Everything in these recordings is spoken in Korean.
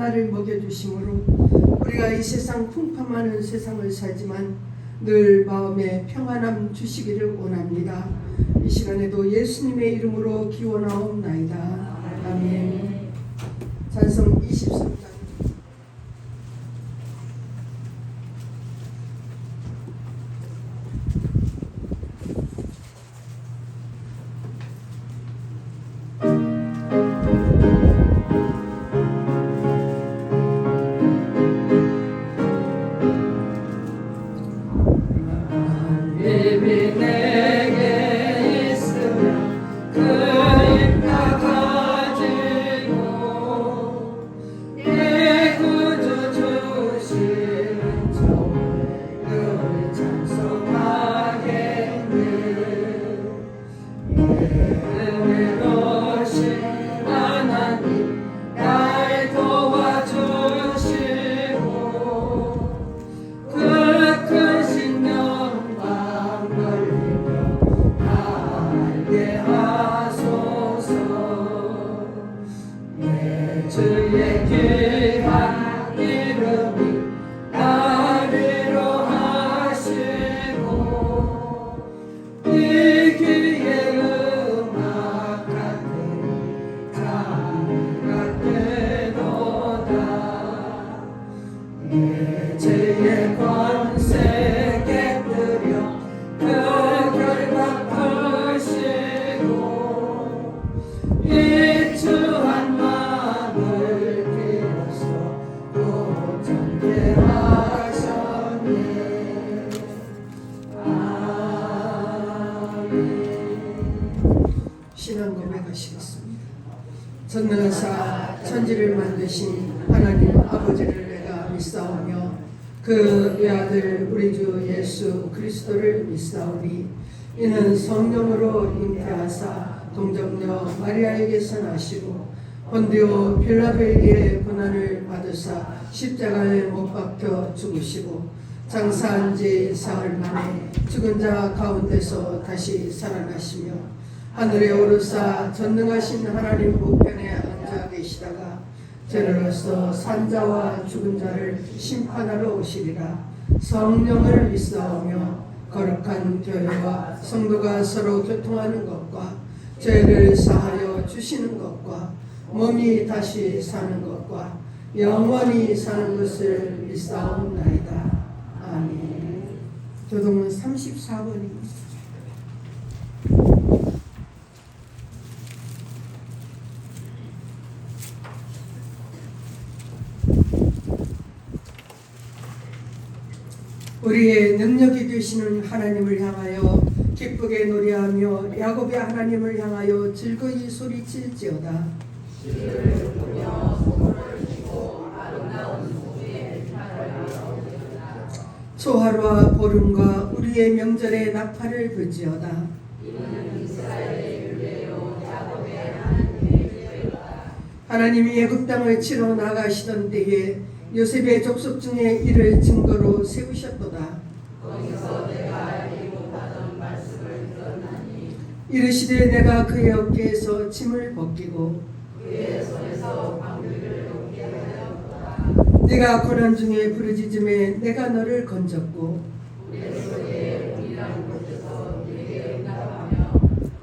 나를 먹여주심으로 우리가 이 세상 풍파많은 세상을 살지만 늘 마음에 평안함 주시기를 원합니다. 이 시간에도 예수님의 이름으로 기원하옵나이다. 아멘. 찬송 23장. 주의 귀한 이름이 나리로 하시고 이 귀의 음악 같으니 장 같게도다. 내 죄의 권세 깨뜨려 그 결박 푸시고 이 주한 마음을 빌어서 고전케 하셨네. 아멘. 신앙 고백하시겠습니다. 전능하사 천지를 만드신 하나님 아버지를 내가 믿사오며 그 외아들 우리 주 예수 그리스도를 믿사오니 이는 성령으로 잉태하사 동정녀 마리아에게서 나시고 본디오 빌라도에게 고난을 받으사 십자가에 못 박혀 죽으시고 장사한 지 사흘 만에 죽은 자 가운데서 다시 살아나시며 하늘에 오르사 전능하신 하나님 우편에 앉아 계시다가 죄로서 산자와 죽은 자를 심판하러 오시리라. 성령을 믿사오며 거룩한 교회와 성도가 서로 교통하는 것과 죄를 사하여 주시는 것과 몸이 다시 사는 것과 영원히 사는 것을 믿사옵나이다. 아멘. 교동은 34번입니다. 우리의 능력이 되시는 하나님을 향하여 기쁘게 노래하며 야곱의 하나님을 향하여 즐거이 소리칠지어다. 초하루와 보름과 우리의 명절에 나팔을 불지어다. 하나님이 애굽 땅을 치러 나가시던 때에 요셉의 족속 중에 이를 증거로 세우셨도다. 이르시되 내가 그의 어깨에서 짐을 벗기고 그의 손에서 방울을 놓게 하였도다. 네가 고난 중에 부르짖음에 내가 너를 건졌고 우리의 속에 우리랑 곳에서 네게 응답하며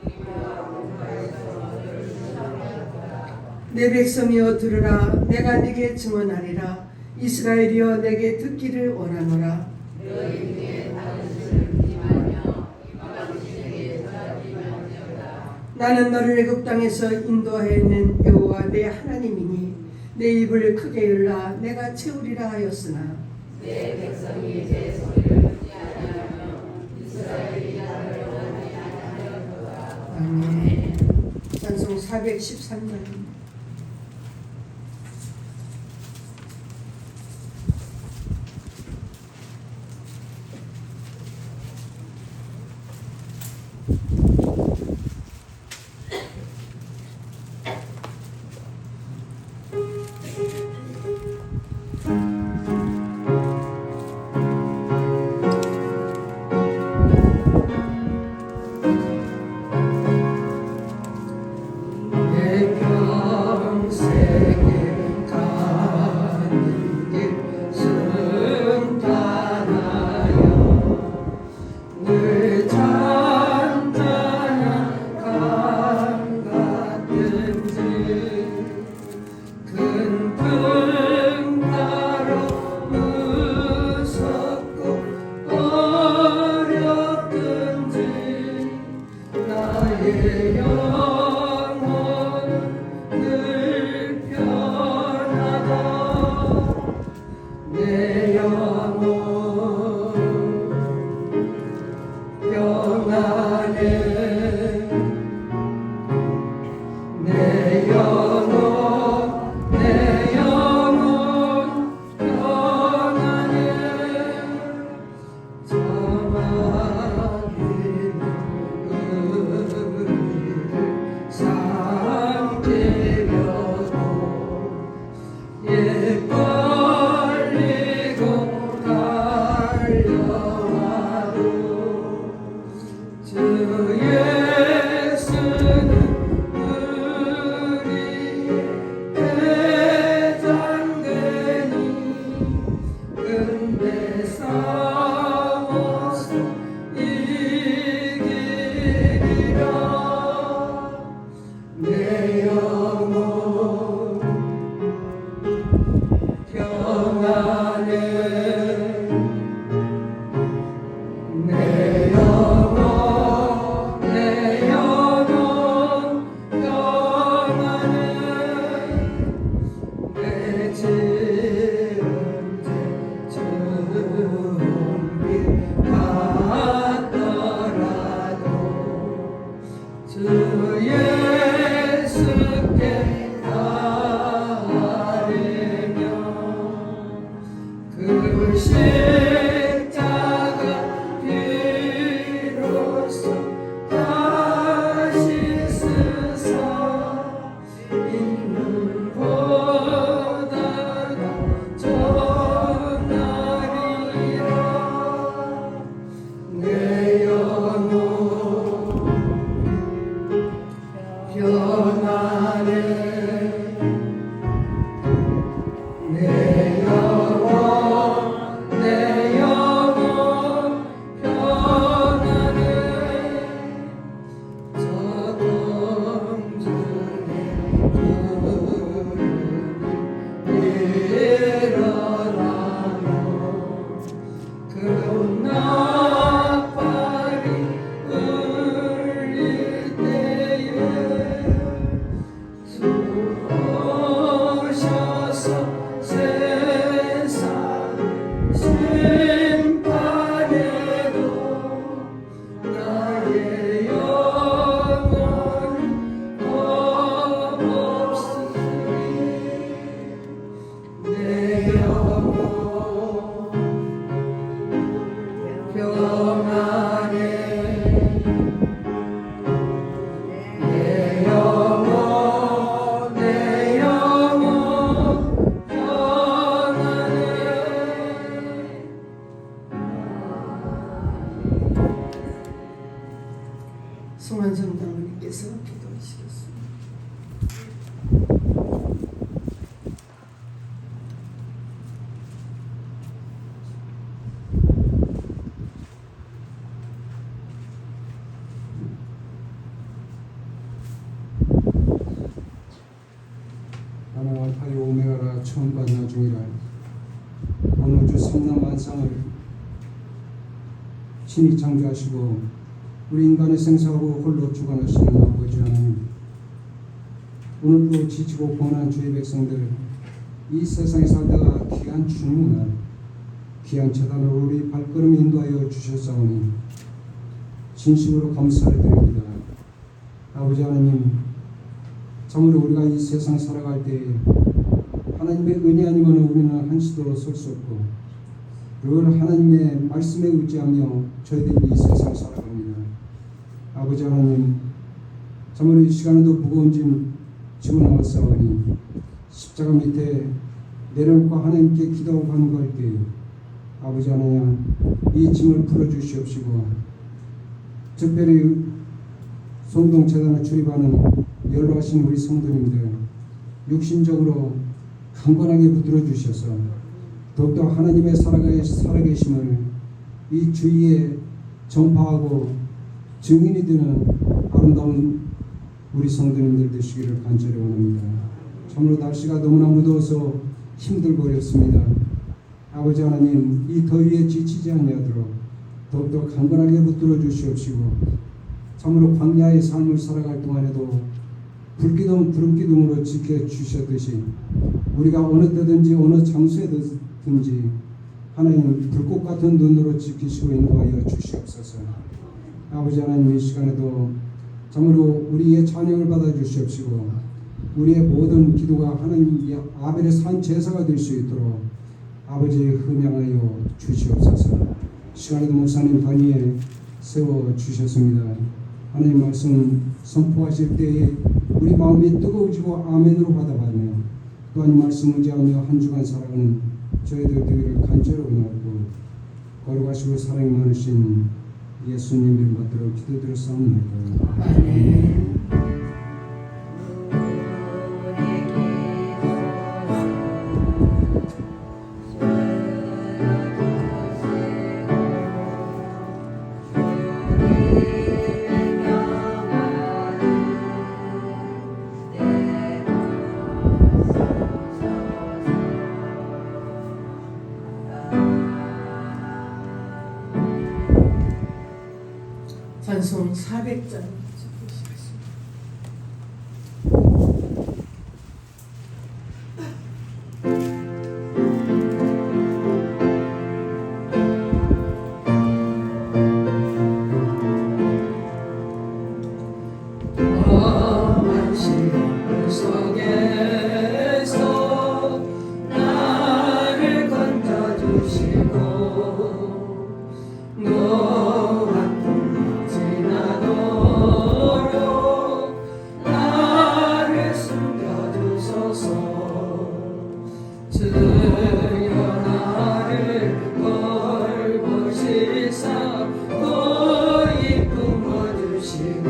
우리와 공가에서 너를 수상하였도다. 내 백성이여 들으라. 내가 네게 증언하리라. 이스라엘이여 내게 듣기를 원하노라. 너희 중에 다른 신을 믿지 말며 이방신에게 절하지 말지어다. 나는 너를 애굽 땅에서 인도하였는 여호와 내 하나님이니 내 입을 크게 열라 내가 채우리라 하였으나 내 백성이 제 소리를 듣지 아니하며 이스라엘이 나를 원하지 아니하였도다. 아멘. 찬송 413번. 내 편 내 영혼 변하네 저 공중의 구름이 일어나며 그런 나팔이 울릴 때에 주 오셔서 세상 심판에도 나의 영혼 겁없으리 내 영혼 평안해 내 영혼 평안해 송한성 장로님께서 기도하시겠습니다. 나는 알파요 오메가라 처음과 나중이라 오늘 주 삼남만상을 친히 창조하시고 우리 인간의 생사하고 홀로 주관하시는 아버지 하나님, 오늘도 지치고 고난한 주의 백성들 이 세상에 살다가 귀한 주님을 귀한 재단으로 우리 발걸음 인도하여 주셨사오니 진심으로 감사를 드립니다. 아버지 하나님, 참으로 우리가 이 세상 살아갈 때 하나님의 은혜 아니면 우리는 한시도 설 수 없고 늘 하나님의 말씀에 의지하며 저희들이 이 세상 살아갑니다. 아버지 하나님, 참으로 이 시간에도 무거운 짐 지고 나왔사오니 십자가 밑에 내려놓고 하나님께 기도하고 간구할 때 아버지 하나님 이 짐을 풀어주시옵시고 특별히 성동재단에 출입하는 연로하신 우리 성도님들 육신적으로 강건하게 붙들어 주셔서 더욱더 하나님의 살아계심을 이 주위에 전파하고 증인이 되는 아름다운 우리 성도님들 되시기를 간절히 원합니다. 참으로 날씨가 너무나 무더워서 힘들고 어렵습니다. 아버지 하나님, 이 더위에 지치지 아니하도록 더욱더 강건하게 붙들어 주시옵시고 참으로 광야의 삶을 살아갈 동안에도 불기둥 구름기둥으로 지켜주셨듯이 우리가 어느 때든지 어느 장소에든지 하나님 불꽃 같은 눈으로 지키시고 인도하여 주시옵소서. 아버지 하나님, 이 시간에도 참으로 우리의 찬양을 받아 주시옵시고 우리의 모든 기도가 하나님 아벨의 산 제사가 될 수 있도록 아버지 흠양하여 주시옵소서. 시간에도 목사님 단위에 세워 주셨습니다. 하나님 말씀 선포하실 때에 우리 마음이 뜨거워지고 아멘으로 받아가며 또한 말씀 의지하며 한 주간 살아가는 저희들 되기를 간절히 원하고 거룩하시고 사랑이 많으신 예수님 이름 받들어 기도드렸사옵나이다. 아멘. 찬송 400장 찍으시겠습니다. 험한 시험 속에서 나를 건져주시고 노한 풍랑 지나도록 나를 숨겨주소서. 주여 나를 걸보시사 고이 품어주시고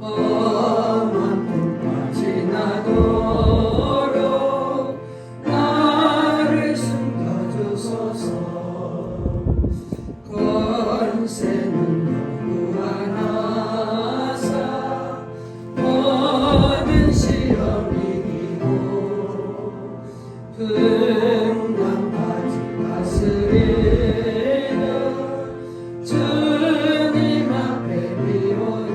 험한 풍랑 지나도록 풍랑까지 다스리는 주님 앞에 비오니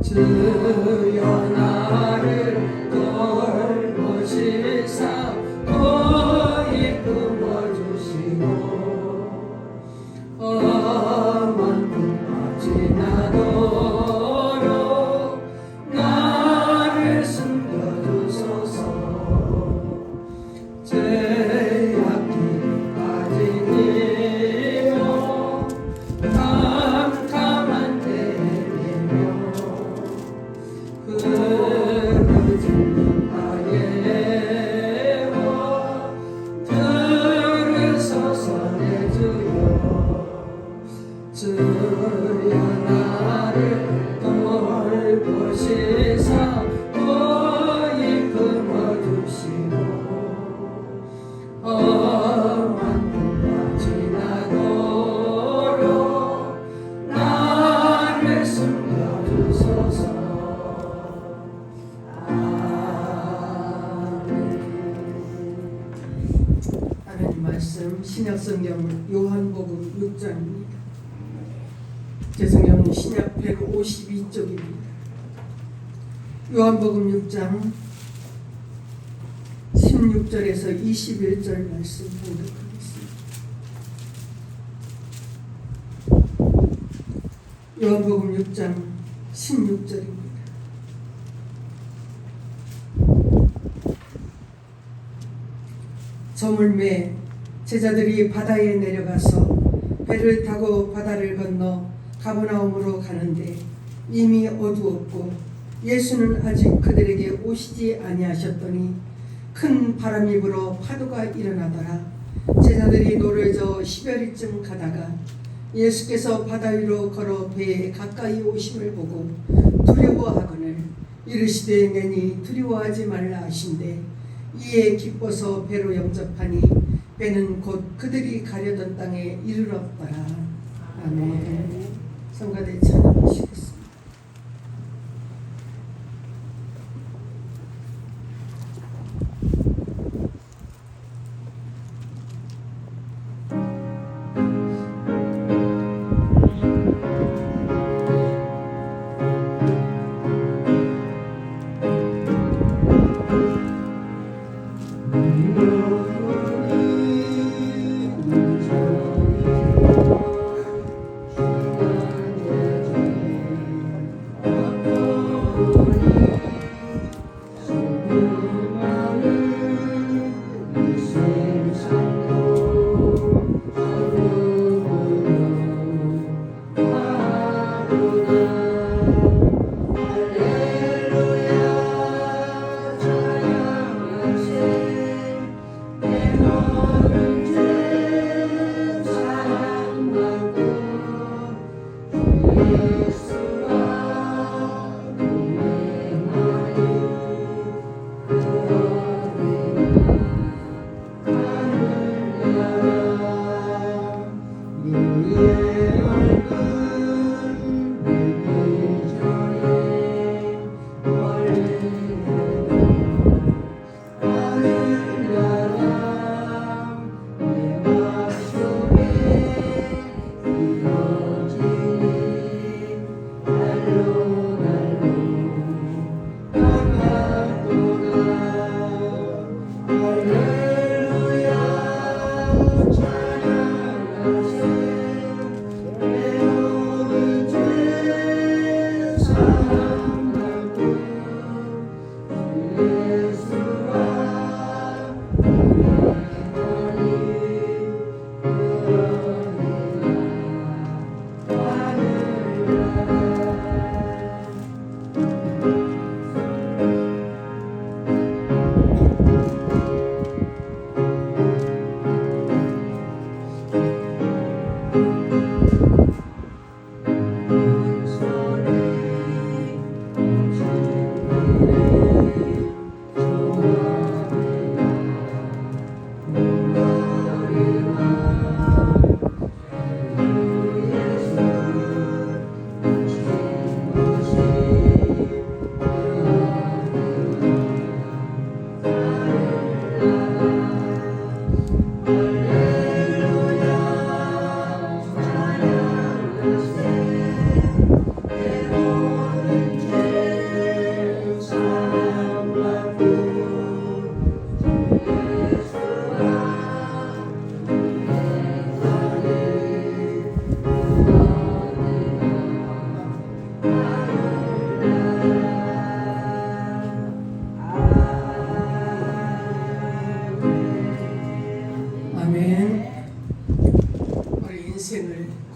주여 나를 돌보시사 고이 품어주시고 험한 꿈까지 나도록 나를 숨겨주소서. 죄악길에 빠진 이모 캄캄한 데에며 흐르진 나의 들으소서 내 주여 나를 돌보시사 고이 품어주시고 험한 꿈까지 나도록 나를 숨겨주소서. 하나님 말씀 신약성경 요한복음 6장입니다. 죄송해요. 신약 152쪽입니다. 요한복음 6장 16절에서 21절 말씀 봉독하겠습니다. 요한복음 6장 16절입니다. 저물매 제자들이 바다에 내려가서 배를 타고 바다를 건너 가버나움으로 가는데 이미 어두웠고 예수는 아직 그들에게 오시지 아니하셨더니 큰 바람이 불어 파도가 일어나더라. 제자들이 노를 저어 10여리쯤 가다가 예수께서 바다 위로 걸어 배에 가까이 오심을 보고 두려워하거늘 이르시되 내니 두려워하지 말라 하신대 이에 기뻐서 배로 영접하니 배는 곧 그들이 가려던 땅에 이르렀더라. 아멘. 성가대 찬양하시겠습니다.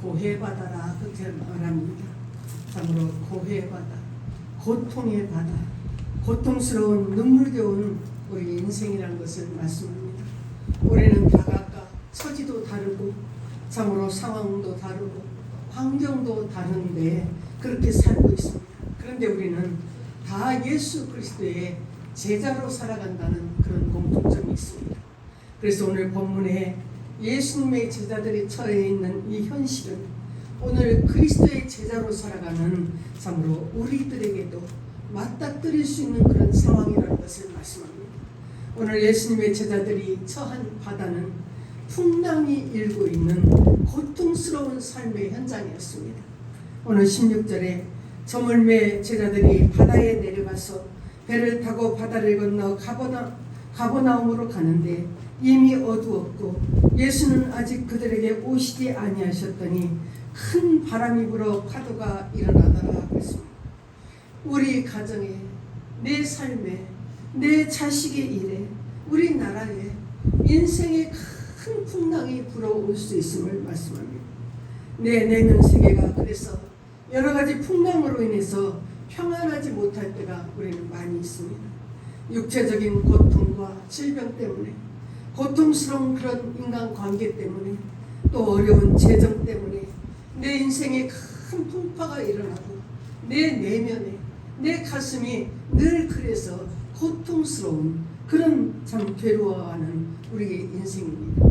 고해바다라 그렇게 말합니다. 참으로 고해바다, 고통의 바다, 고통스러운 눈물겨운 우리 인생이라는 것을 말씀합니다. 우리는 다각각 처지도 다르고 참으로 상황도 다르고 환경도 다른데 그렇게 살고 있습니다. 그런데 우리는 다 예수 그리스도의 제자로 살아간다는 그런 공통점이 있습니다. 그래서 오늘 본문에 예수님의 제자들이 처해 있는 이 현실은 오늘 그리스도의 제자로 살아가는 참으로 우리들에게도 맞닥뜨릴 수 있는 그런 상황이라는 것을 말씀합니다. 오늘 예수님의 제자들이 처한 바다는 풍랑이 일고 있는 고통스러운 삶의 현장이었습니다. 오늘 16절에 저물매 제자들이 바다에 내려가서 배를 타고 바다를 건너 가버나움으로 가는데 이미 어두웠고 예수는 아직 그들에게 오시지 아니하셨더니 큰 바람이 불어 파도가 일어나더라 그랬습니다. 우리 가정에, 내 삶에, 내 자식의 일에, 우리나라에 인생의 큰 풍랑이 불어올 수 있음을 말씀합니다. 내 내면 세계가 그래서 여러 가지 풍랑으로 인해서 평안하지 못할 때가 우리는 많이 있습니다. 육체적인 고통과 질병 때문에, 고통스러운 그런 인간관계 때문에, 또 어려운 재정 때문에 내 인생에 큰 풍파가 일어나고 내 내면에, 내 가슴이 늘 그래서 고통스러운 그런 참 괴로워하는 우리의 인생입니다.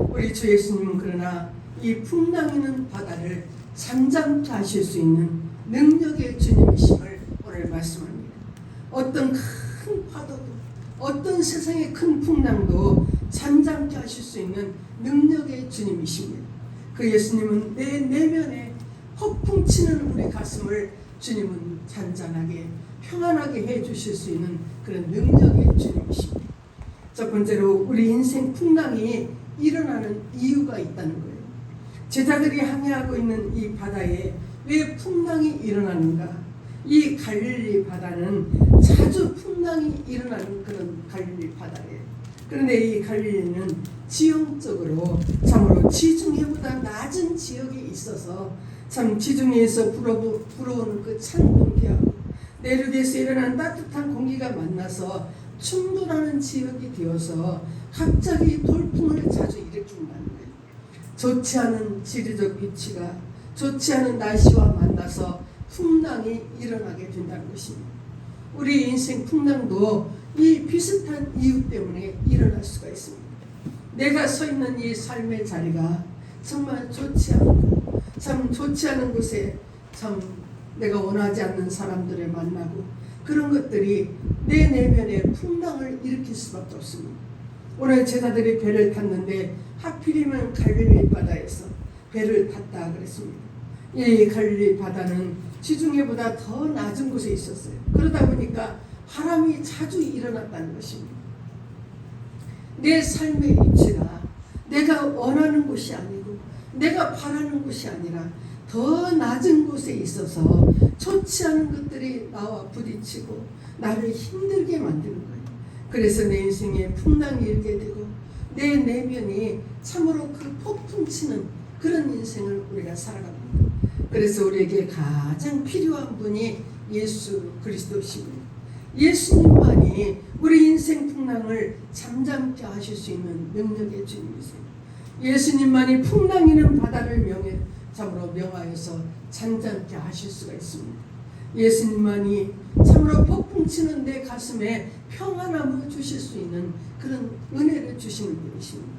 우리 주 예수님은 그러나 이 풍랑이는 바다를 잠잠케 하실 수 있는 능력의 주님이심을 오늘 말씀합니다. 어떤 큰 파도도, 어떤 세상의 큰 풍랑도 잠잠케 하실 수 있는 능력의 주님이십니다. 그 예수님은 내 내면에 폭풍 치는 우리 가슴을 주님은 잔잔하게 평안하게 해주실 수 있는 그런 능력의 주님이십니다. 첫 번째로 우리 인생 풍랑이 일어나는 이유가 있다는 거예요. 제자들이 항해하고 있는 이 바다에 왜 풍랑이 일어나는가? 이 갈릴리 바다는 자주 풍랑이 일어나는 그런 갈릴리 바다예요. 그런데 이 갈릴리는 지형적으로 참으로 지중해보다 낮은 지역에 있어서 참 지중해에서 불어오는 그 찬 공기하고 내륙에서 일어나는 따뜻한 공기가 만나서 충돌하는 지역이 되어서 갑자기 돌풍을 자주 일으킨다는 거예요. 좋지 않은 지리적 위치가 좋지 않은 날씨와 만나서 풍랑이 일어나게 된다는 것입니다. 우리 인생 풍랑도 이 비슷한 이유 때문에 일어날 수가 있습니다. 내가 서 있는 이 삶의 자리가 정말 좋지 않고 참 좋지 않은 곳에 참 내가 원하지 않는 사람들을 만나고 그런 것들이 내 내면에 풍랑을 일으킬 수밖에 없습니다. 오늘 제자들이 배를 탔는데 하필이면 갈릴리 바다에서 배를 탔다 그랬습니다. 이 갈릴리 바다는 지중해보다 더 낮은 곳에 있었어요. 그러다 보니까 바람이 자주 일어났다는 것입니다. 내 삶의 위치가 내가 원하는 곳이 아니고 내가 바라는 곳이 아니라 더 낮은 곳에 있어서 좋지 않은 것들이 나와 부딪히고 나를 힘들게 만드는 거예요. 그래서 내 인생에 풍랑이 일게 되고 내 내면이 참으로 그 폭풍치는 그런 인생을 우리가 살아갑니다. 그래서 우리에게 가장 필요한 분이 예수 그리스도십니다. 예수님만이 우리 인생 풍랑을 잠잠케 하실 수 있는 능력의 주님이세요. 예수님만이 풍랑이는 바다를 참으로 명하여서 잠잠케 하실 수가 있습니다. 예수님만이 참으로 폭풍치는 내 가슴에 평안함을 주실 수 있는 그런 은혜를 주시는 분이십니다.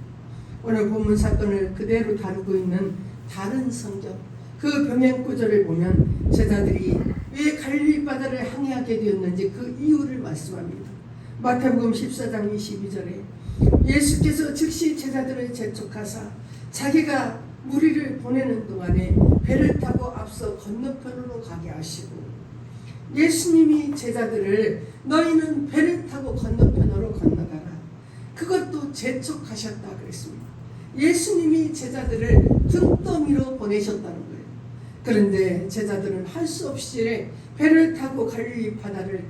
오늘 본문 사건을 그대로 다루고 있는 다른 성경 그 병행 구절을 보면 제자들이 왜 갈릴리 바다를 항해하게 되었는지 그 이유를 말씀합니다. 마태복음 14장 22절에 예수께서 즉시 제자들을 재촉하사 자기가 무리를 보내는 동안에 배를 타고 앞서 건너편으로 가게 하시고 예수님이 제자들을 너희는 배를 타고 건너편으로 건너가라 그것도 재촉하셨다 그랬습니다. 예수님이 제자들을 등더미로 보내셨다는 거예요. 그런데 제자들은 할 수 없이 배를 타고 갈릴리 바다를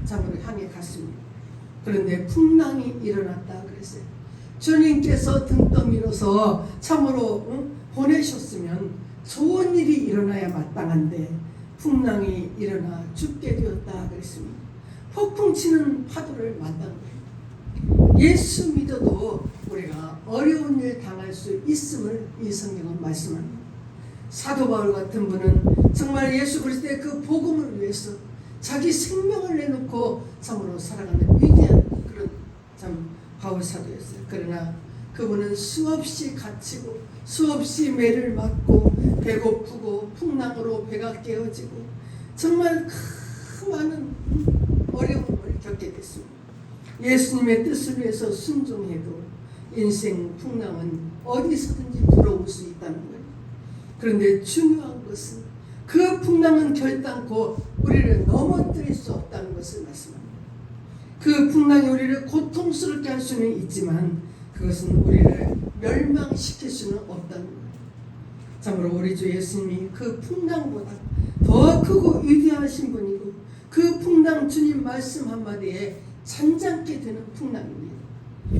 장으로 향해 갔습니다. 그런데 풍랑이 일어났다 그랬어요. 주님께서 등떠밀어서 참으로 보내셨으면 좋은 일이 일어나야 마땅한데 풍랑이 일어나 죽게 되었다 그랬습니다. 폭풍 치는 파도를 만난 거예요. 예수 믿어도 우리가 어려운 일 당할 수 있음을 이 성경은 말씀합니다. 사도 바울 같은 분은 정말 예수 그리스도의 그 복음을 위해서 자기 생명을 내놓고 참으로 살아가는 위대한 그런 참 바울 사도였어요. 그러나 그분은 수없이 갇히고 수없이 매를 맞고 배고프고 풍랑으로 배가 깨어지고 정말 큰 많은 어려움을 겪게 됐습니다. 예수님의 뜻을 위해서 순종해도 인생 풍랑은 어디서든지 불어올 수 있다는 거예요. 그런데 중요한 것은 그 풍랑은 결단코 우리를 넘어뜨릴 수 없다는 것을 말씀합니다. 그 풍랑이 우리를 고통스럽게 할 수는 있지만 그것은 우리를 멸망시킬 수는 없다는 거예요. 참으로 우리 주 예수님이 그 풍랑보다 더 크고 위대하신 분이고 그 풍랑 주님 말씀 한마디에 잔잔케 되는 풍랑입니다.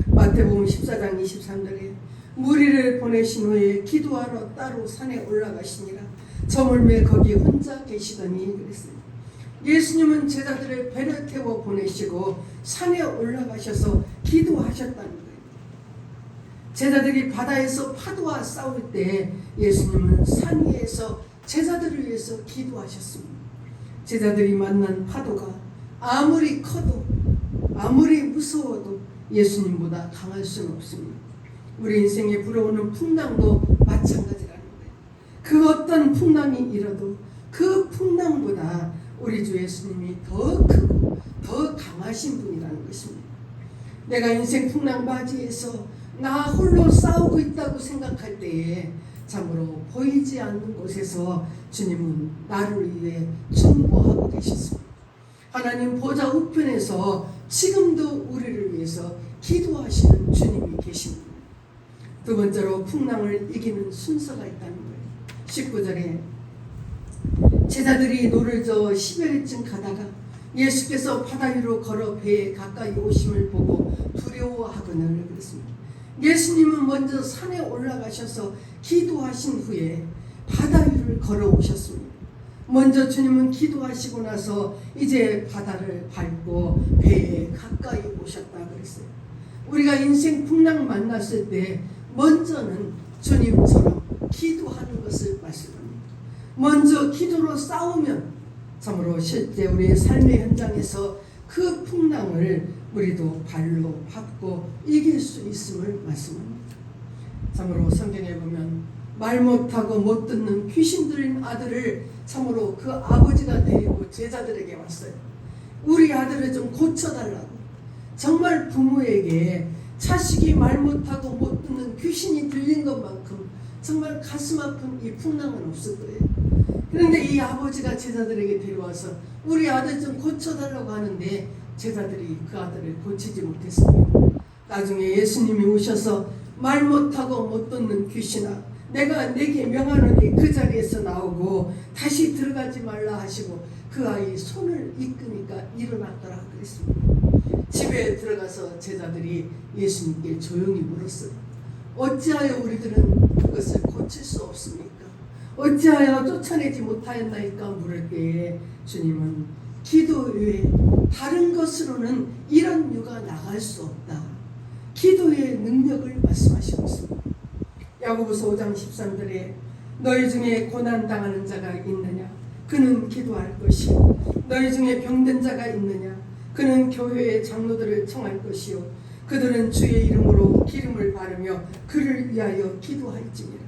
마태복음 14장 23절에 무리를 보내신 후에 기도하러 따로 산에 올라가시니라 저물매 거기 혼자 계시더니 그랬어요. 예수님은 제자들을 배를 태워 보내시고 산에 올라가셔서 기도하셨다는 거예요. 제자들이 바다에서 파도와 싸울 때 예수님은 산 위에서 제자들을 위해서 기도하셨습니다. 제자들이 만난 파도가 아무리 커도 아무리 무서워도 예수님보다 강할 수는 없습니다. 우리 인생에 불어오는 풍랑도 마찬가지라는 거예요. 그 어떤 풍랑이 일어도 그 풍랑보다 우리 주 예수님이 더 크고 더 강하신 분이라는 것입니다. 내가 인생 풍랑 맞이해서 나 홀로 싸우고 있다고 생각할 때에 참으로 보이지 않는 곳에서 주님은 나를 위해 중보하고 계셨습니다. 하나님 보좌 우편에서 지금도 우리를 위해서 기도하시는 주님이 계십니다. 두 번째로 풍랑을 이기는 순서가 있다는 거예요. 19절에 제자들이 노를 저어 10여리쯤 가다가 예수께서 바다 위로 걸어 배에 가까이 오심을 보고 두려워하거늘 그랬습니다. 예수님은 먼저 산에 올라가셔서 기도하신 후에 바다 위를 걸어오셨습니다. 먼저 주님은 기도하시고 나서 이제 바다를 밟고 배에 가까이 오셨다 그랬어요. 우리가 인생 풍랑 만났을 때 먼저는 주님처럼 기도하는 것을 말씀합니다. 먼저 기도로 싸우면 참으로 실제 우리의 삶의 현장에서 그 풍랑을 우리도 발로 밟고 이길 수 있음을 말씀합니다. 참으로 성경에 보면 말 못하고 못 듣는 귀신 들린 아들을 참으로 그 아버지가 데리고 제자들에게 왔어요. 우리 아들을 좀 고쳐달라고. 정말 부모에게 자식이 말 못하고 못 듣는 귀신이 들린 것만큼 정말 가슴 아픈 이 풍랑은 없을 거예요. 그런데 이 아버지가 제자들에게 데려와서 우리 아들 좀 고쳐달라고 하는데 제자들이 그 아들을 고치지 못했습니다. 나중에 예수님이 오셔서 말 못하고 못 듣는 귀신아 내가 네게 명하노니 그 자리에서 나오고 다시 들어가지 말라 하시고 그 아이 손을 이끄니까 일어났더라 그랬습니다. 집에 들어가서 제자들이 예수님께 조용히 물었어요. 어찌하여 우리들은 그것을 고칠 수 없습니까? 어찌하여 쫓아내지 못하였나이까 물을 때에 주님은 기도 외에 다른 것으로는 이런 유가 나갈 수 없다. 기도의 능력을 말씀하시고 있습니다. 야고보서 5장 13절에 너희 중에 고난당하는 자가 있느냐? 그는 기도할 것이요. 너희 중에 병든 자가 있느냐? 그는 교회의 장로들을 청할 것이요. 그들은 주의 이름으로 기름을 바르며 그를 위하여 기도할지니라.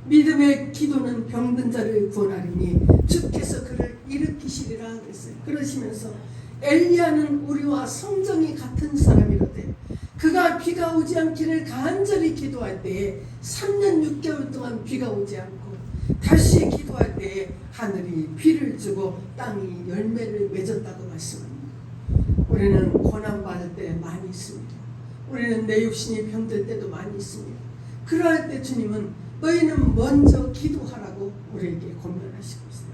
믿음의 기도는 병든 자를 구원하리니 주께서 그를 일으키시리라 그랬어요. 그러시면서 엘리야는 우리와 성정이 같은 사람이로되 그가 비가 오지 않기를 간절히 기도할 때에 3년 6개월 동안 비가 오지 않고 다시 기도할 때에 하늘이 비를 주고 땅이 열매를 맺었다고 말씀합니다. 우리는 고난받을 때 많이 있습니다. 우리는 내 육신이 병들 때도 많이 있습니다. 그러할 때 주님은 너희는 먼저 기도하라고 우리에게 권면하시고 있어요.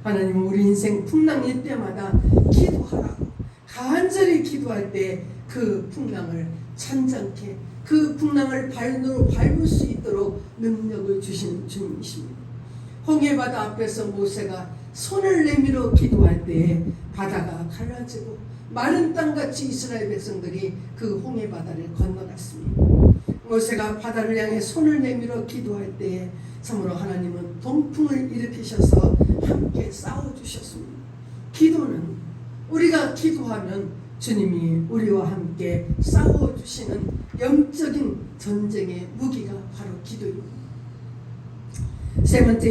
하나님은 우리 인생 풍랑일 때마다 기도하라고 간절히 기도할 때 그 풍랑을 찬잔케 그 풍랑을 발로 밟을 수 있도록 능력을 주시는 주님이십니다. 홍해바다 앞에서 모세가 손을 내밀어 기도할 때에 바다가 갈라지고 마른 땅같이 이스라엘 백성들이 그 홍해바다를 건너갔습니다. 모세가 바다를 향해 손을 내밀어 기도할 때에 참으로 하나님은 동풍을 일으키셔서 함께 싸워주셨습니다. 기도는 우리가 기도하면 주님이 우리와 함께 싸워주시는 영적인 전쟁의 무기가 바로 기도입니다. 세 번째,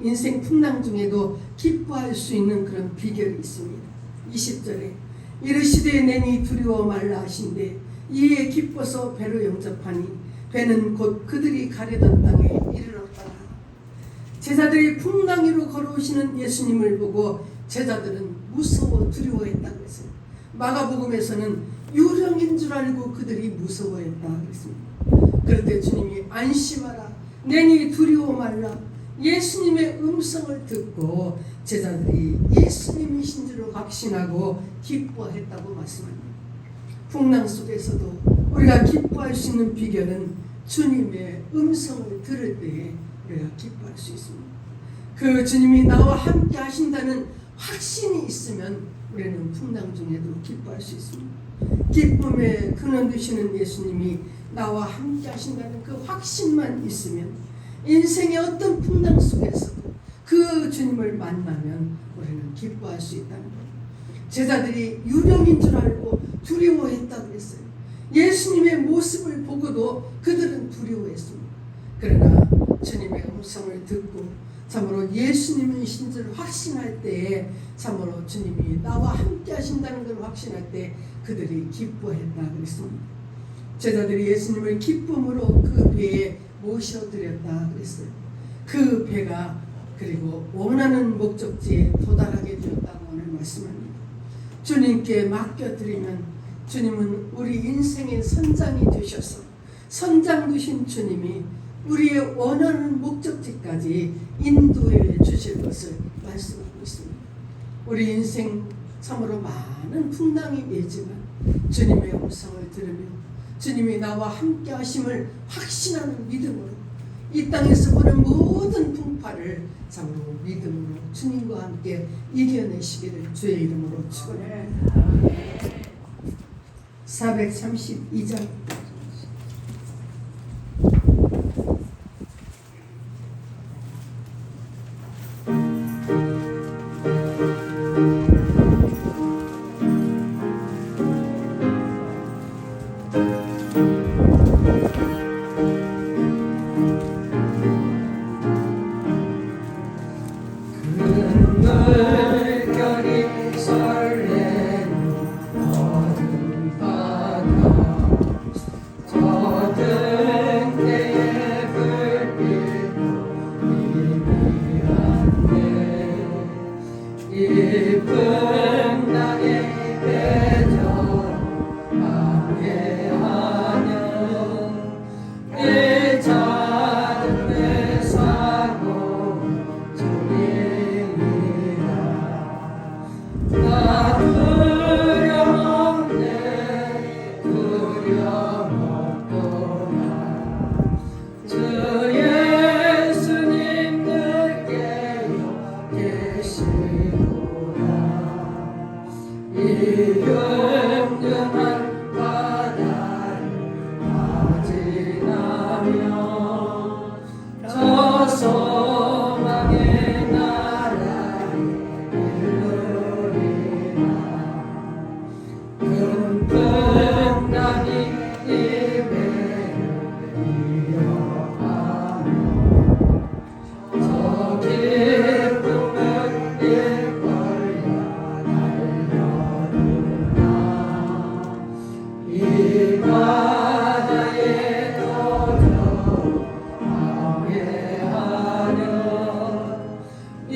인생 풍랑 중에도 기뻐할 수 있는 그런 비결이 있습니다. 20절에 이르시되 내니 두려워 말라 하신대 이에 기뻐서 배로 영접하니 배는 곧 그들이 가려던 땅에 이르렀더라. 제자들이 풍랑 위로 걸어오시는 예수님을 보고 제자들은 무서워 두려워했다고 했어요. 마가복음에서는 유령인 줄 알고 그들이 무서워했다 그랬습니다. 그럴 때 주님이 안심하라 내니 두려워 말라. 예수님의 음성을 듣고 제자들이 예수님이신 줄 확신하고 기뻐했다고 말씀합니다. 풍랑 속에서도 우리가 기뻐할 수 있는 비결은 주님의 음성을 들을 때에 우리가 기뻐할 수 있습니다. 그 주님이 나와 함께 하신다는 확신이 있으면 우리는 풍랑 중에도 기뻐할 수 있습니다. 기쁨의 근원 되시는 예수님이 나와 함께 하신다는 그 확신만 있으면 인생의 어떤 풍랑 속에서도 그 주님을 만나면 우리는 기뻐할 수 있다는 거예요. 제자들이 유령인 줄 알고 두려워했다고 했어요. 예수님의 모습을 보고도 그들은 두려워했습니다. 그러나 주님의 음성을 듣고 참으로 예수님이신 줄 확신할 때에 참으로 주님이 나와 함께 하신다는 걸 확신할 때 그들이 기뻐했다 그랬습니다. 제자들이 예수님을 기쁨으로 그 배에 모셔드렸다 그랬어요. 그 배가 그리고 원하는 목적지에 도달하게 되었다고 오늘 말씀합니다. 주님께 맡겨드리면 주님은 우리 인생의 선장이 되셔서 선장 되신 주님이 우리의 원하는 목적지까지 인도해 주실 것을 말씀하고 있습니다. 우리 인생 참으로 많은 풍랑이 있지만 주님의 음성을 들으며 주님이 나와 함께 하심을 확신하는 믿음으로 이 땅에서 보는 모든 풍파를 참으로 믿음으로 주님과 함께 이겨내시기를 주의 이름으로 축원합니다. 432장 물결이 설레는 어둠 바다 젖은 때의 불빛도 미미한데 이 풍랑의 배저 함께하며 내 작은 내 사고 주님이라 나 두려움없네 두려움없도다 주 예수님 내게요 계시구나 이 흉흉한 바다를 다 지나며 저 소망의 나라에 이르리라 큰 풍랑이 이 배를 이어가며 저 기쁨을 일걸야 달려드나 이 바다에 도저 항해하려 이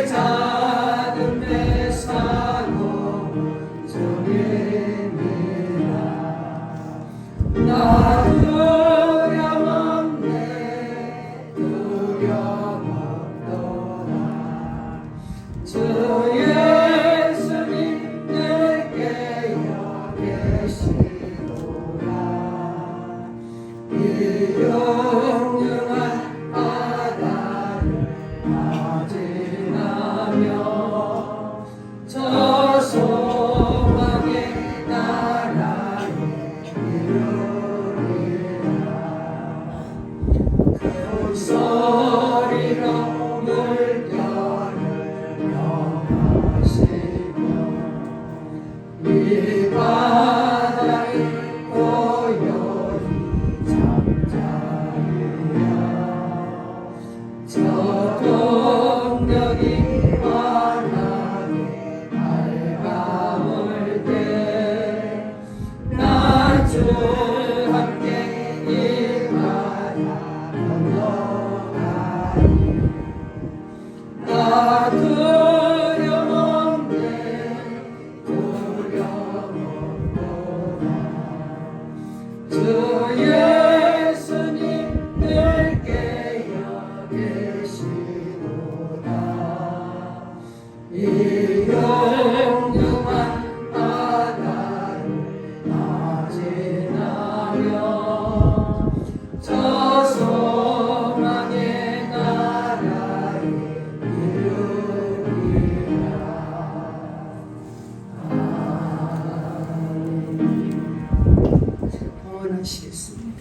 작은 배 사고 주님이라 나 두려움없네 두려움없도다 주 예수님 내게요 계시구나 영영한 바다를 지나며 저 소망의 나라에 이르리라. 큰 소리로 물결을 명하시며 이 바다에 고요히 잠자리라. 저 동력이 환하게 밝아올 때 나 주 함께 이 바다 건너가리. 나 두려움없네 두려움없구나. 주 예수님 늘 깨어 계시도다. 이 영영한 바다를 나 지나며 저 소망의 나라에 이르리라. 봉헌하시겠습니다.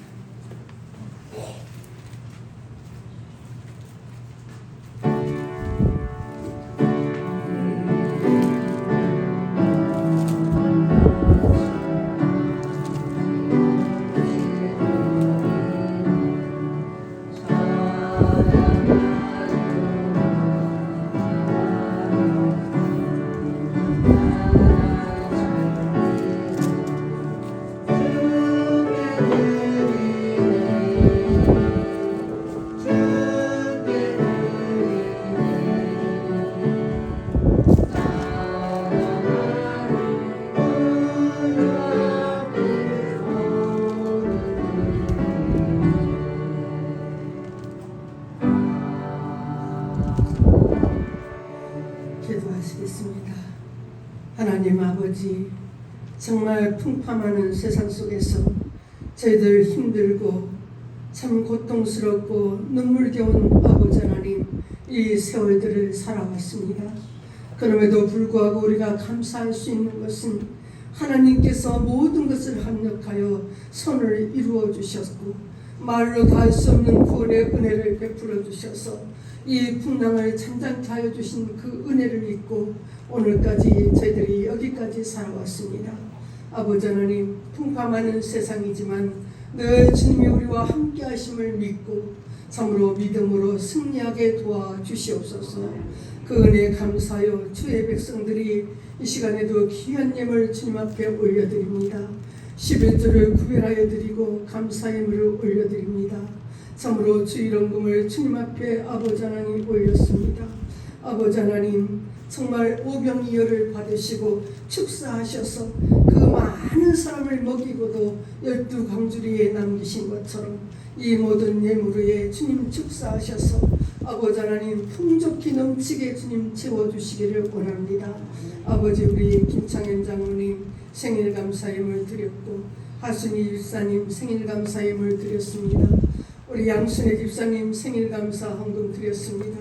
기도하시겠습니다. 하나님 아버지, 정말 풍파많은 세상 속에서 저희들 힘들고 참 고통스럽고 눈물겨운 아버지 하나님, 이 세월들을 살아왔습니다. 그럼에도 불구하고 우리가 감사할 수 있는 것은 하나님께서 모든 것을 합력하여 선을 이루어 주셨고 말로 다 할 수 없는 구원의 은혜를 베풀어 주셔서 이 풍랑을 잠잠케 하여 주신 그 은혜를 믿고 오늘까지 저희들이 여기까지 살아왔습니다. 아버지 하나님, 풍파 많은 세상이지만 늘 주님이 우리와 함께 하심을 믿고 참으로 믿음으로 승리하게 도와주시옵소서. 그 은혜에 감사하여 주의 백성들이 이 시간에도 귀한 예물 주님 앞에 올려드립니다. 11조를 구별하여 드리고 감사의 예물을 올려드립니다. 참으로 주일원금을 주님 앞에 아버지 하나님 올렸습니다. 아버지 하나님, 정말 오병이어를 받으시고 축사하셔서 그 많은 사람을 먹이고도 12광주리에 남기신 것처럼 이 모든 예물 위에 주님 축사하셔서 아버지 하나님 풍족히 넘치게 주님 채워주시기를 원합니다. 아버지, 우리 김창현 장로님 생일 감사임을 드렸고 하순이 집사님 생일 감사임을 드렸습니다. 우리 양순애 집사님 생일 감사 헌금 드렸습니다.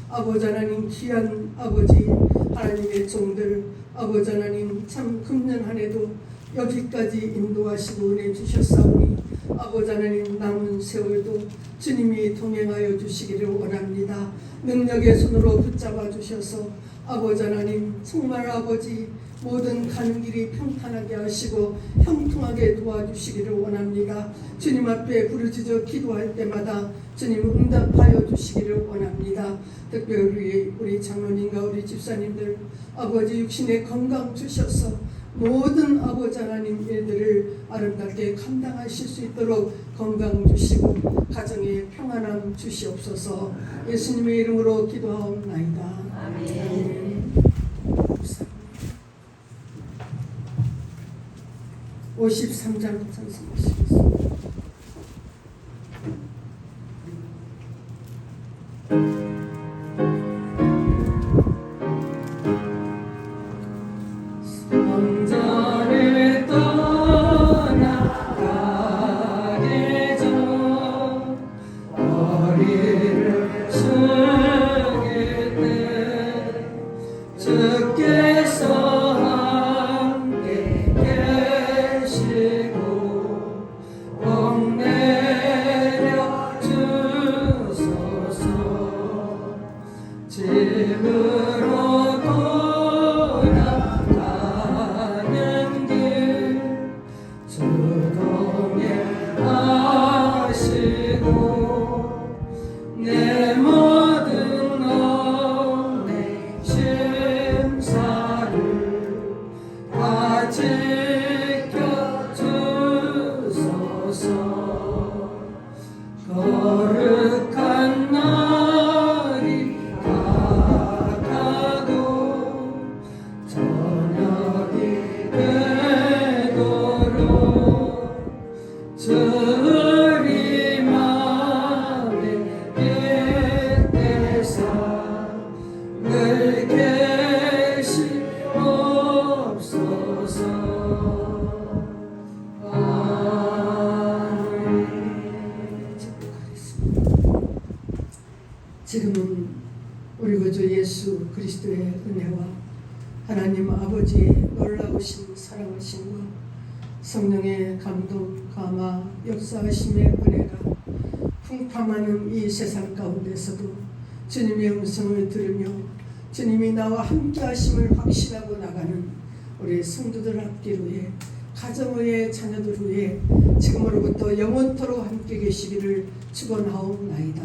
아버지 하나님, 귀한 아버지 하나님의 종들, 아버지 하나님 참 금년 한 해도 여기까지 인도하시고 은혜 주셨사오니 아버지 하나님 남은 세월도 주님이 동행하여 주시기를 원합니다. 능력의 손으로 붙잡아 주셔서 아버지 하나님 정말 아버지 모든 가는 길이 평탄하게 하시고 형통하게 도와주시기를 원합니다. 주님 앞에 부르짖어 기도할 때마다 주님 응답하여 주시기를 원합니다. 특별히 우리 장로님과 우리 집사님들 아버지 육신의 건강 주셔서 모든 아버지 하나님 일들을 아름답게 감당하실 수 있도록 건강 주시고 가정에 평안함 주시옵소서. 예수님의 이름으로 기도하옵나이다. 아멘. 53장 찬송하시겠습니다. 성전을 떠나가게 전 지금은 우리 구주 예수 그리스도의 은혜와 하나님 아버지의 놀라우신 사랑하심과 성령의 감동, 감화, 역사하심의 은혜가 풍파많은 이 세상 가운데서도 주님의 음성을 들으며 주님이 나와 함께 하심을 확신하고 나가는 우리 성도들 앞길 위해 가정의 자녀들 위해 지금으로부터 영원토록 함께 계시기를 축원하옵나이다.